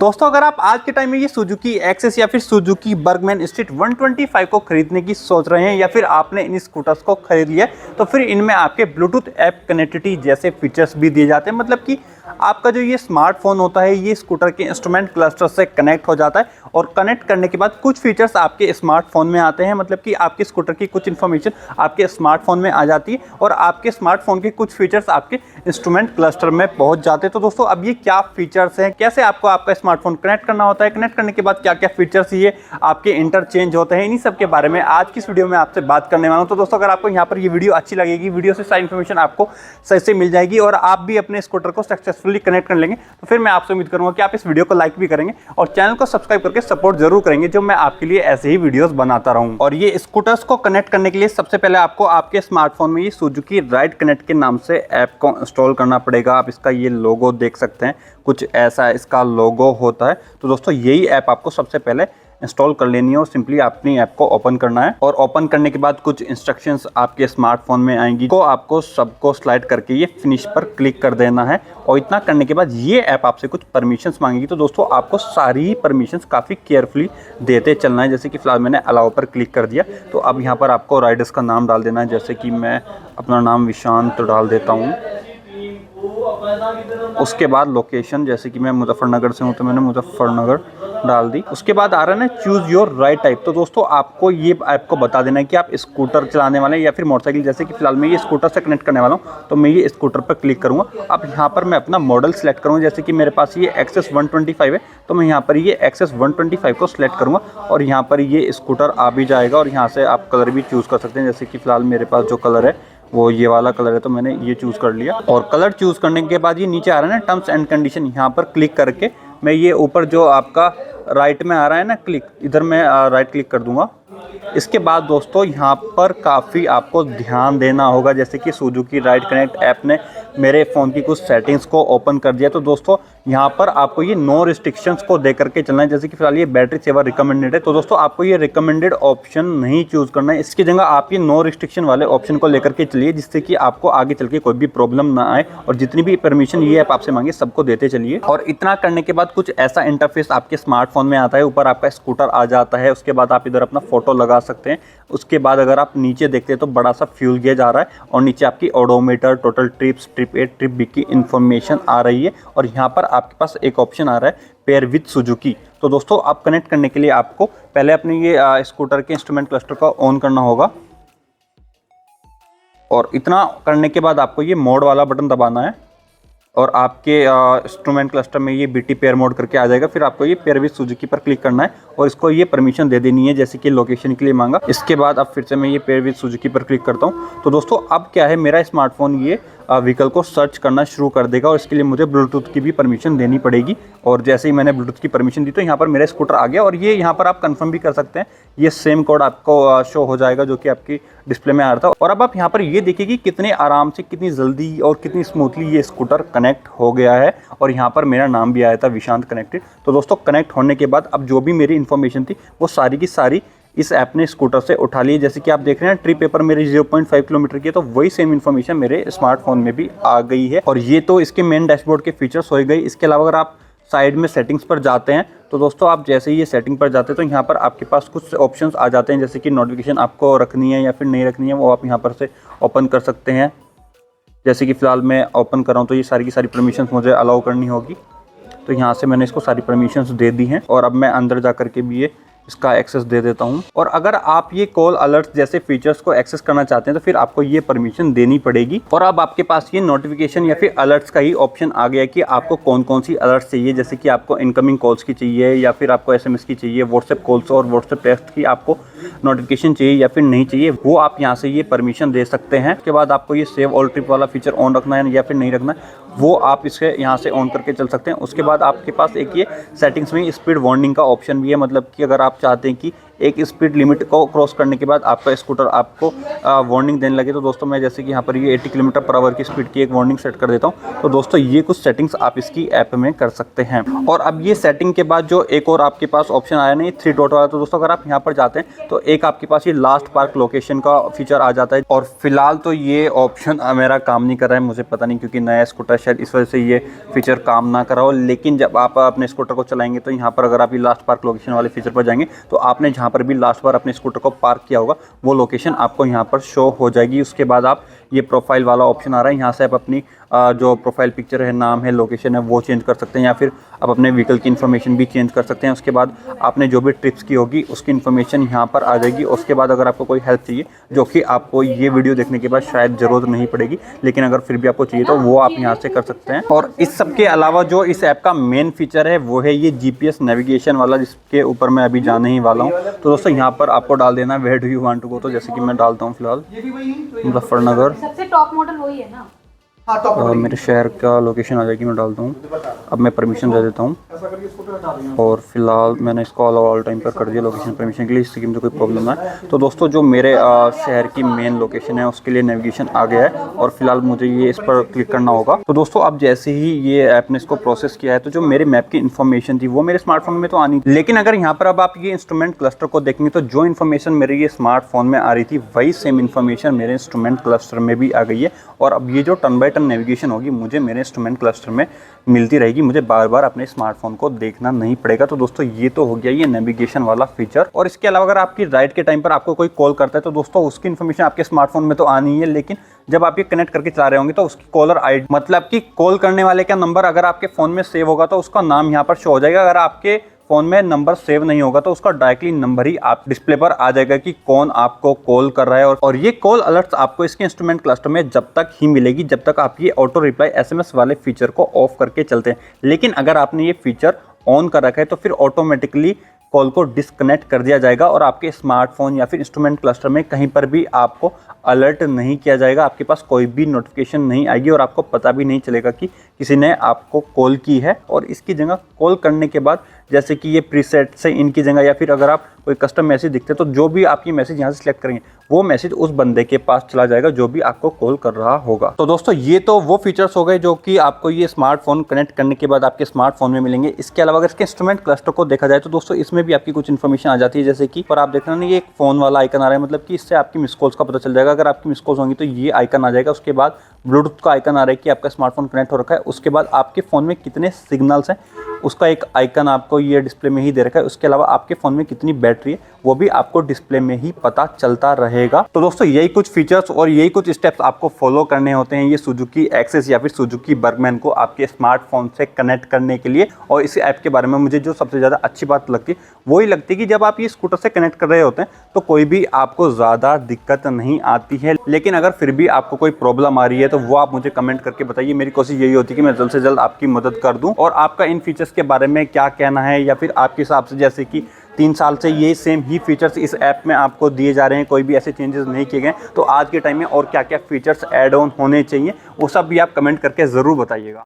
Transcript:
दोस्तों अगर आप आज के टाइम में ये सुजुकी एक्सेस या फिर सुजुकी बर्गमैन स्ट्रीट 125 को खरीदने की सोच रहे हैं या फिर आपने इन स्कूटर्स को खरीद लिया तो फिर इनमें आपके ब्लूटूथ ऐप कनेक्टिविटी जैसे फीचर्स भी दिए जाते हैं। मतलब कि आपका जो ये स्मार्टफोन होता है ये स्कूटर के इंस्ट्रूमेंट क्लस्टर से कनेक्ट हो जाता है और कनेक्ट करने के बाद कुछ फीचर्स आपके स्मार्टफोन में आते हैं। मतलब कि आपके स्कूटर की कुछ इन्फॉर्मेशन आपके स्मार्टफोन में आ जाती है और आपके स्मार्टफोन के कुछ फीचर्स आपके इंस्ट्रूमेंट क्लस्टर में पहुंच जाते हैं। तो दोस्तों अब ये क्या फीचर्स हैं, कैसे आपको आपका स्मार्टफोन कनेक्ट करना होता है, कनेक्ट करने के बाद क्या क्या फीचर्स ये आपके इंटरचेंज होते हैं, इन्हीं सब के बारे में आज की इस वीडियो में आपसे बात करने वाला हूं। तो दोस्तों अगर आपको यहाँ पर ये वीडियो अच्छी लगेगी, वीडियो से सारी इन्फॉर्मेशन आपको सही से मिल जाएगी और आप भी अपने स्कूटर को सक्सेसफुली कनेक्ट कर लेंगे, तो फिर मैं आपसे उम्मीद करूंगा कि आप इस वीडियो को लाइक भी करेंगे और चैनल को सब्सक्राइब करके सपोर्ट जरूर करेंगे, जो मैं आपके लिए ऐसे ही वीडियोस बनाता रहूं। और ये स्कूटर्स को कनेक्ट करने के लिए सबसे पहले आपको आपके स्मार्टफोन में ये सुजुकी राइड कनेक्ट के नाम से ऐप को इंस्टॉल करना पड़ेगा। आप इसका ये लोगो देख सकते हैं, कुछ ऐसा इसका लोगो होता है। तो दोस्तों यही ऐप आपको सबसे पहले इंस्टॉल कर लेनी है और सिंपली अपनी ऐप को ओपन करना है और ओपन करने के बाद कुछ इंस्ट्रक्शंस आपके स्मार्टफोन में आएंगी को आपको सबको स्लाइड करके ये फिनिश पर क्लिक कर देना है। और इतना करने के बाद ये ऐप आपसे कुछ परमिशंस मांगेगी। तो दोस्तों आपको सारी ही परमिशंस काफ़ी केयरफुली देते चलना है। जैसे कि फिलहाल मैंने अलाउ पर क्लिक कर दिया, तो अब यहाँ पर आपको राइडर्स का नाम डाल देना है। जैसे कि मैं अपना नाम विशांत डाल देता हूँ। उसके बाद लोकेशन, जैसे कि मैं मुजफ्फरनगर से हूँ तो मैंने मुजफ्फरनगर डाल दी। उसके बाद आ रहा है ना चूज़ योर राइड टाइप। तो दोस्तों आपको ये ऐप को बता देना है कि आप स्कूटर चलाने वाले हैं या फिर मोटरसाइकिल। जैसे कि फिलहाल मैं ये स्कूटर से कनेक्ट करने वाला हूँ तो मैं ये स्कूटर पर क्लिक करूँगा। अब यहाँ पर मैं अपना मॉडल सेलेक्ट करूँगा। जैसे कि मेरे पास ये एक्सेस 125 है तो मैं यहाँ पर ये एक्सेस 125 को सिलेक्ट करूँगा और यहाँ पर ये स्कूटर आ भी जाएगा। और यहाँ से आप कलर भी चूज़ कर सकते हैं। जैसे कि फिलहाल मेरे पास जो कलर है वो ये वाला कलर है तो मैंने ये चूज़ कर लिया। और कलर चूज़ करने के बाद ये नीचे आ रहा है ना टर्म्स एंड कंडीशन, यहाँ पर क्लिक करके मैं ये ऊपर जो आपका राइट में आ रहा है ना क्लिक, इधर मैं राइट क्लिक कर दूंगा। इसके बाद दोस्तों यहाँ पर काफ़ी आपको ध्यान देना होगा। जैसे कि सुजुकी राइड कनेक्ट ऐप ने मेरे फ़ोन की कुछ सेटिंग्स को ओपन कर दिया। तो दोस्तों यहाँ पर आपको ये नो रिस्ट्रिक्शंस को दे करके चलना है। जैसे कि फिलहाल ये बैटरी सेवर रिकमेंडेड है तो दोस्तों आपको ये रिकमेंडेड ऑप्शन नहीं चूज़ करना है। इसकी जगह आप ये नो रिस्ट्रिक्शन वाले ऑप्शन को लेकर के चलिए, जिससे कि आपको आगे चल के कोई भी प्रॉब्लम ना आए। और जितनी भी परमिशन ये ऐप आपसे मांगे सबको देते चलिए। और इतना करने के बाद कुछ ऐसा इंटरफेस आपके स्मार्टफोन में आता है। ऊपर आपका स्कूटर आ जाता है, उसके बाद आप इधर अपना फोटो लगा सकते हैं। उसके बाद अगर आप नीचे देखते हैं तो बड़ा सा फ्यूल गेज आ रहा है और नीचे आपकी odometer, total trips, trip A, trip B की इन्फॉर्मेशन आ रही है। और यहाँ पर आपके पास एक ऑप्शन आ रहा है पेयर विद सुजुकी। तो दोस्तों आप कनेक्ट करने के लिए आपको पहले अपने ये स्कूटर के इंस्ट्रूमेंट क्लस्टर को ऑन करना होगा। और इतना करने के बाद आपको ये मोड वाला बटन दबाना है और आपके इंस्ट्रूमेंट क्लस्टर में ये बीटी पेयर मोड करके आ जाएगा। फिर आपको ये पेयर विद सुजुकी पर क्लिक करना है और इसको ये परमिशन दे देनी है, जैसे कि लोकेशन के लिए मांगा। इसके बाद अब फिर से मैं ये पेयर विद सुजुकी पर क्लिक करता हूँ। तो दोस्तों अब क्या है, मेरा स्मार्टफोन ये व्हीकल को सर्च करना शुरू कर देगा और इसके लिए मुझे ब्लूटूथ की भी परमिशन देनी पड़ेगी। और जैसे ही मैंने ब्लूटूथ की परमिशन दी तो यहाँ पर मेरा स्कूटर आ गया। और ये यहाँ पर आप कंफर्म भी कर सकते हैं, ये सेम कोड आपको शो हो जाएगा जो कि आपकी डिस्प्ले में आ रहा था। और अब आप यहाँ पर ये देखिए कि कितने आराम से, कितनी जल्दी और कितनी स्मूथली ये स्कूटर कनेक्ट हो गया है। और यहाँ पर मेरा नाम भी आया था विशांत कनेक्टेड। तो दोस्तों कनेक्ट होने के बाद अब जो भी मेरी इन्फॉर्मेशन थी वो सारी की सारी इस ऐप ने स्कूटर से उठा ली। जैसे कि आप देख रहे हैं ट्रिप पेपर मेरी 0.5 किलोमीटर की है, तो वही सेम इन्फॉर्मेशन मेरे स्मार्टफोन में भी आ गई है। और ये तो इसके मेन डैशबोर्ड के फीचर्स हो गई। इसके अलावा अगर आप साइड में सेटिंग्स पर जाते हैं तो दोस्तों आप जैसे ही ये सेटिंग पर जाते हैं तो यहाँ पर आपके पास कुछ ऑप्शंस आ जाते हैं। जैसे कि नोटिफिकेशन आपको रखनी है या फिर नहीं रखनी है, वो आप यहाँ पर से ओपन कर सकते हैं। जैसे कि फ़िलहाल मैं ओपन कर रहा हूँ तो ये सारी की सारी परमिशंस मुझे अलाउ करनी होगी। तो यहाँ से मैंने इसको सारी परमिशंस दे दी हैं और अब मैं अंदर जा कर के भी ये इसका एक्सेस दे देता हूं। और अगर आप ये कॉल अलर्ट जैसे फीचर्स को एक्सेस करना चाहते हैं तो फिर आपको ये परमिशन देनी पड़ेगी। और अब आपके पास ये नोटिफिकेशन या फिर अलर्ट्स का ही ऑप्शन आ गया कि आपको कौन कौन सी अलर्ट्स चाहिए। जैसे कि आपको इनकमिंग कॉल्स की चाहिए या फिर आपको एसएमएस की चाहिए, व्हाट्सएप कॉल्स और व्हाट्सएप टेक्स्ट की आपको नोटिफिकेशन चाहिए या फिर नहीं चाहिए, वो आप यहाँ से ये परमिशन दे सकते हैं। उसके बाद आपको ये सेव ऑल ट्रिप वाला फीचर ऑन रखना है या फिर नहीं रखना है, वो आप इसके यहाँ से ऑन करके चल सकते हैं। उसके बाद आपके पास एक ये सेटिंग्स में स्पीड वार्निंग का ऑप्शन भी है। मतलब कि अगर आप चाहते हैं कि एक स्पीड लिमिट को क्रॉस करने के बाद आपका स्कूटर आपको वार्निंग देने लगे। तो दोस्तों मैं जैसे कि यहाँ पर ये 80 किलोमीटर पर आवर की स्पीड की एक वार्निंग सेट कर देता हूँ। तो दोस्तों ये कुछ सेटिंग्स आप इसकी ऐप में कर सकते हैं। और अब ये सेटिंग के बाद जो एक और आपके पास ऑप्शन आया नहीं 3 डॉट वाला, तो दोस्तों अगर आप यहाँ पर जाते हैं तो एक आपके पास ये लास्ट पार्क लोकेशन का फीचर आ जाता है। और फिलहाल तो ये ऑप्शन मेरा काम नहीं कर रहा है, मुझे पता नहीं क्योंकि नया स्कूटर शायद इस वजह से ये फीचर काम ना करा हो। लेकिन जब आप अपने स्कूटर को चलाएंगे तो यहाँ पर अगर आप ये लास्ट पार्क लोकेशन वाले फीचर पर जाएंगे तो आपने जहाँ पर भी लास्ट बार अपने स्कूटर को पार्क किया होगा वो लोकेशन आपको यहाँ पर शो हो जाएगी। उसके बाद आप ये प्रोफाइल वाला ऑप्शन आ रहा है, यहाँ से आप अपनी जो प्रोफाइल पिक्चर है, नाम है, लोकेशन है वो चेंज कर सकते हैं, या फिर आप अपने व्हीकल की इन्फॉर्मेशन भी चेंज कर सकते हैं। उसके बाद आपने जो भी ट्रिप्स की होगी उसकी इन्फॉर्मेशन यहाँ पर आ जाएगी। उसके बाद अगर आपको कोई हेल्प चाहिए, जो कि आपको ये वीडियो देखने के बाद शायद ज़रूरत नहीं पड़ेगी, लेकिन अगर फिर भी आपको चाहिए तो वो आप यहाँ से कर सकते हैं। और इस सब के अलावा जो इस ऐप का मेन फीचर है वो है ये GPS नेविगेशन वाला, जिसके ऊपर मैं अभी जाने ही वाला हूँ। तो दोस्तों यहाँ पर आपको डाल देना where do you want to go. तो जैसे कि मैं डालता हूँ फिलहाल मुजफ्फरनगर, सबसे टॉप मॉडल वही है ना। मेरे शहर का लोकेशन आ जाएगी, मैं डालता हूँ। अब मैं परमिशन दे देता हूँ और फिलहाल मैंने इसको ऑल टाइम पर कर दिया लोकेशन परमिशन के लिए, इससे कि मुझे कोई प्रॉब्लम ना है। तो दोस्तों जो मेरे शहर की मेन लोकेशन है उसके लिए नेविगेशन आ गया है और फिलहाल मुझे ये इस पर क्लिक करना होगा। तो दोस्तों अब जैसे ही ये ऐप ने इसको प्रोसेस किया है तो जो मेरे मैप की इन्फॉर्मेशन थी वो मेरे स्मार्टफोन में तो आनी थी, लेकिन अगर यहाँ पर अब आप ये इंस्ट्रूमेंट क्लस्टर को देखेंगे तो जो इन्फॉर्मेशन मेरे ये स्मार्टफोन में आ रही थी वही सेम इन्फॉर्मेशन मेरे इंस्ट्रूमेंट क्लस्टर में भी आ गई है। और अब ये जो टर्न बाय टर्न नेविगेशन होगी मुझे मेरे इंस्ट्रूमेंट क्लस्टर में मिलती रहेगी, मुझे बार बार अपने स्मार्टफोन को देखना नहीं पड़ेगा। तो दोस्तों ये तो हो गया ये नेविगेशन वाला फीचर। और इसके अलावा अगर आपकी राइड के टाइम पर आपको कोई कॉल करता है तो दोस्तों उसकी इन्फॉर्मेशन आपके स्मार्टफोन में तो आनी है, लेकिन जब आप ये कनेक्ट करके चला रहे होंगे तो उसकी कॉलर आईडी, मतलब कि कॉल करने वाले का नंबर अगर आपके फ़ोन में सेव होगा तो उसका नाम यहाँ पर शो हो जाएगा। अगर आपके फ़ोन में नंबर सेव नहीं होगा तो उसका डायरेक्टली नंबर ही आप डिस्प्ले पर आ जाएगा कि कौन आपको कॉल कर रहा है। और ये कॉल अलर्ट्स आपको इसके इंस्ट्रूमेंट क्लस्टर में जब तक ही मिलेगी जब तक आप ये ऑटो रिप्लाई SMS वाले फीचर को ऑफ करके चलते हैं। लेकिन अगर आपने ये फीचर ऑन कर रखा है तो फिर ऑटोमेटिकली कॉल को डिस्कनेक्ट कर दिया जाएगा और आपके स्मार्टफोन या फिर इंस्ट्रूमेंट क्लस्टर में कहीं पर भी आपको अलर्ट नहीं किया जाएगा, आपके पास कोई भी नोटिफिकेशन नहीं आएगी और आपको पता भी नहीं चलेगा कि किसी ने आपको कॉल की है। और इसकी जगह कॉल करने के बाद जैसे कि ये प्रीसेट से इनकी जगह या फिर अगर आप कोई कस्टम मैसेज दिखते हैं तो जो भी आपकी मैसेज यहाँ से सिलेक्ट करेंगे वो मैसेज उस बंदे के पास चला जाएगा जो भी आपको कॉल कर रहा होगा। तो दोस्तों ये तो वो फीचर्स हो गए जो कि आपको ये स्मार्टफोन कनेक्ट करने के बाद आपके स्मार्टफोन में मिलेंगे। इसके अलावा अगर इसके इंस्ट्रूमेंट क्लस्टर को देखा जाए तो दोस्तों इसमें भी आपकी कुछ इन्फॉर्मेशन आ जाती है, जैसे कि पर आप देख रहे हैं ये एक फ़ोन वाला आइकन आ रहा है, मतलब कि इससे आपकी मिस कॉल्स का पता चल जाएगा। अगर आपकी मिस कॉल्स होंगी तो ये आइकन आ जाएगा। उसके बाद ब्लूटूथ का आइकन आ रहा है कि आपका स्मार्टफोन कनेक्ट हो रखा है। उसके बाद आपके फ़ोन में कितने सिग्नल्स हैं उसका एक आइकन आपको ये डिस्प्ले में ही दे रखा है। उसके अलावा आपके फ़ोन में कितनी बैटरी है वो भी आपको डिस्प्ले में ही पता चलता रहेगा। तो दोस्तों यही कुछ फीचर्स और यही कुछ स्टेप्स आपको फॉलो करने होते हैं ये सुजुकी एक्सेस या फिर सुजुकी बर्गमैन को आपके स्मार्टफोन से कनेक्ट करने के लिए। और इस ऐप के बारे में मुझे जो सबसे ज़्यादा अच्छी बात लगती है वही लगती है कि जब आप ये स्कूटर से कनेक्ट कर रहे होते हैं तो कोई भी आपको ज़्यादा दिक्कत नहीं आती है। लेकिन अगर फिर भी आपको कोई प्रॉब्लम आ रही है तो वो आप मुझे कमेंट करके बताइए। मेरी कोशिश यही होती है कि मैं जल्द से जल्द आपकी मदद कर दूं। और आपका इन फीचर्स के बारे में क्या कहना है, या फिर आपके हिसाब से जैसे कि 3 साल से ये सेम ही फीचर्स इस ऐप में आपको दिए जा रहे हैं, कोई भी ऐसे चेंजेस नहीं किए गए, तो आज के टाइम में और क्या क्या फीचर्स ऐड ऑन होने चाहिए वो सब भी आप कमेंट करके ज़रूर बताइएगा।